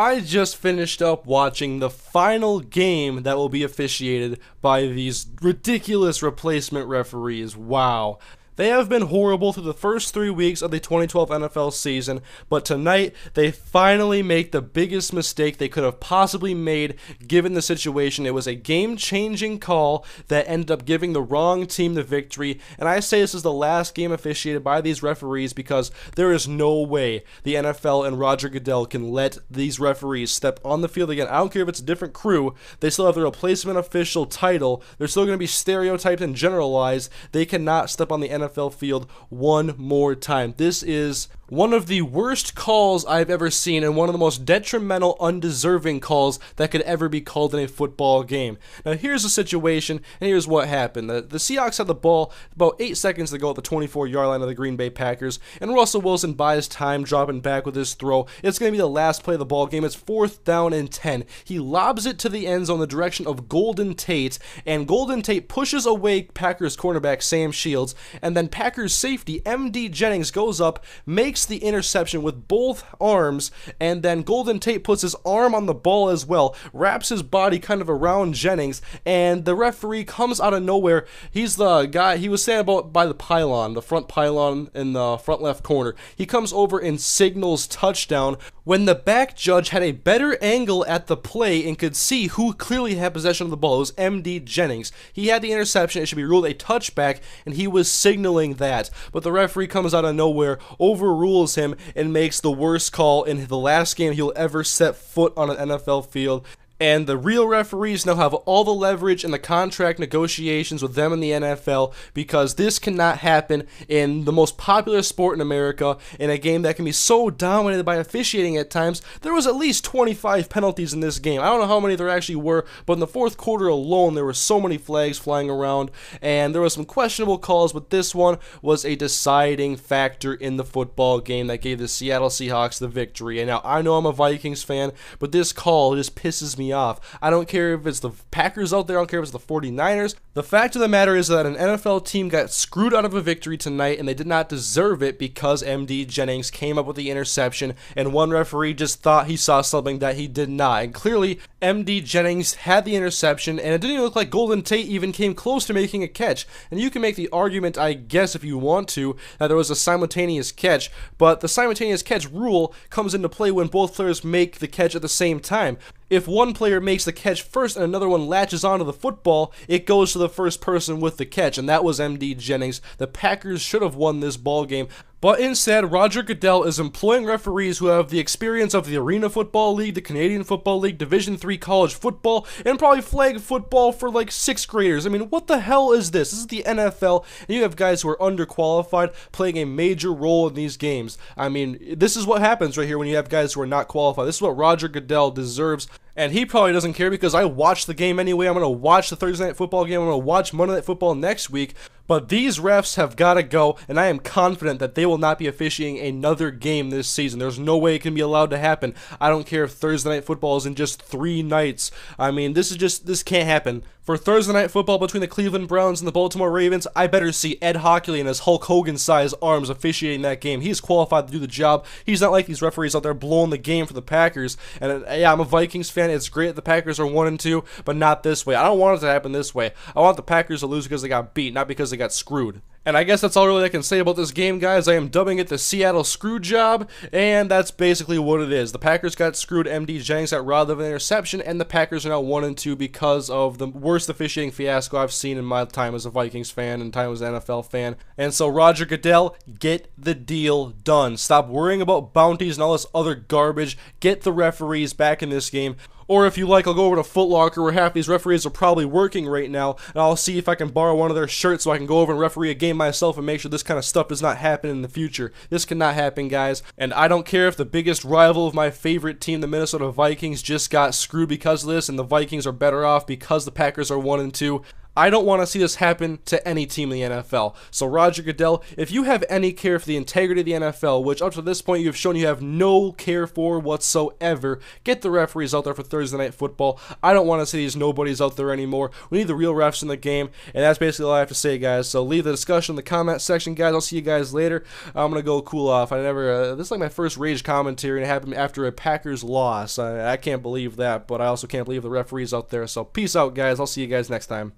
I just finished up watching the final game that will be officiated by these ridiculous replacement referees. Wow. They have been horrible through the first 3 weeks of the 2012 NFL season, but tonight they finally make the biggest mistake they could have possibly made given the situation. It was a game-changing call that ended up giving the wrong team the victory, and I say this is the last game officiated by these referees because there is no way the NFL and Roger Goodell can let these referees step on the field again. I don't care if it's a different crew, they still have the replacement official title, they're still going to be stereotyped and generalized. They cannot step on the NFL field one more time. This is one of the worst calls I've ever seen and one of the most detrimental, undeserving calls that could ever be called in a football game. Now here's the situation, and here's what happened. The Seahawks had the ball about 8 seconds to go at the 24-yard line of the Green Bay Packers, and Russell Wilson buys time dropping back with his throw. It's going to be the last play of the ball game. It's 4th down and 10. He lobs it to the end zone in the direction of Golden Tate, and Golden Tate pushes away Packers cornerback Sam Shields, and then Packers safety M.D. Jennings goes up, makes the interception with both arms, and then Golden Tate puts his arm on the ball as well, wraps his body kind of around Jennings, and the referee comes out of nowhere. He's the guy, he was standing about by the pylon, the front pylon in the front left corner. He comes over and signals touchdown when the back judge had a better angle at the play and could see who clearly had possession of the ball. It was M.D. Jennings. He had the interception. It should be ruled a touchback, and he was signaling that. But the referee comes out of nowhere, overrules him, and makes the worst call in the last game he'll ever set foot on an NFL field. And the real referees now have all the leverage in the contract negotiations with them in the NFL, because this cannot happen in the most popular sport in America, in a game that can be so dominated by officiating at times. There was at least 25 penalties in this game. I don't know how many there actually were, but in the fourth quarter alone, there were so many flags flying around, and there were some questionable calls, but this one was a deciding factor in the football game that gave the Seattle Seahawks the victory. And now, I know I'm a Vikings fan, but this call just pisses me off. I don't care if it's the Packers out there, I don't care if it's the 49ers. The fact of the matter is that an NFL team got screwed out of a victory tonight, and they did not deserve it because M.D. Jennings came up with the interception, and one referee just thought he saw something that he did not. And clearly, M.D. Jennings had the interception, and it didn't even look like Golden Tate even came close to making a catch. And you can make the argument, I guess, if you want to, that there was a simultaneous catch, but the simultaneous catch rule comes into play when both players make the catch at the same time. If one player makes the catch first and another one latches onto the football, it goes to the first person with the catch, and that was M.D. Jennings. The Packers should have won this ball game. But instead, Roger Goodell is employing referees who have the experience of the Arena Football League, the Canadian Football League, Division III college football, and probably flag football for like 6th graders. I mean, what the hell is this? This is the NFL, and you have guys who are underqualified playing a major role in these games. I mean, this is what happens right here when you have guys who are not qualified. This is what Roger Goodell deserves. And he probably doesn't care because I watched the game anyway. I'm going to watch the Thursday Night Football game. I'm going to watch Monday Night Football next week. But these refs have got to go, and I am confident that they will not be officiating another game this season. There's no way it can be allowed to happen. I don't care if Thursday Night Football is in just 3 nights. I mean, this can't happen. For Thursday Night Football between the Cleveland Browns and the Baltimore Ravens, I better see Ed Hockley and his Hulk Hogan-sized arms officiating that game. He's qualified to do the job. He's not like these referees out there blowing the game for the Packers. And yeah, I'm a Vikings fan. It's great that the Packers are 1-2, but not this way. I don't want it to happen this way. I want the Packers to lose because they got beat, not because they got screwed. And I guess that's all really I can say about this game, guys. I am dubbing it the Seattle screw job, and that's basically what it is. The Packers got screwed. M.D. Jennings got robbed of an interception, and the Packers are now 1-2 because of the worst officiating fiasco I've seen in my time as a Vikings fan and time as an NFL fan. And so, Roger Goodell, get the deal done. Stop worrying about bounties and all this other garbage. Get the referees back in this game. Or if you like, I'll go over to Foot Locker where half these referees are probably working right now, and I'll see if I can borrow one of their shirts so I can go over and referee a game myself and make sure this kind of stuff does not happen in the future. This cannot happen, guys. And I don't care if the biggest rival of my favorite team, the Minnesota Vikings, just got screwed because of this, and the Vikings are better off because the Packers are 1-2. I don't want to see this happen to any team in the NFL. So Roger Goodell, if you have any care for the integrity of the NFL, which up to this point you have shown you have no care for whatsoever, get the referees out there for Thursday Night Football. I don't want to see these nobodies out there anymore. We need the real refs in the game, and that's basically all I have to say, guys. So leave the discussion in the comment section, guys. I'll see you guys later. I'm gonna go cool off. This is like my first rage commentary, and it happened after a Packers loss. I can't believe that, but I also can't believe the referees out there. So peace out, guys. I'll see you guys next time.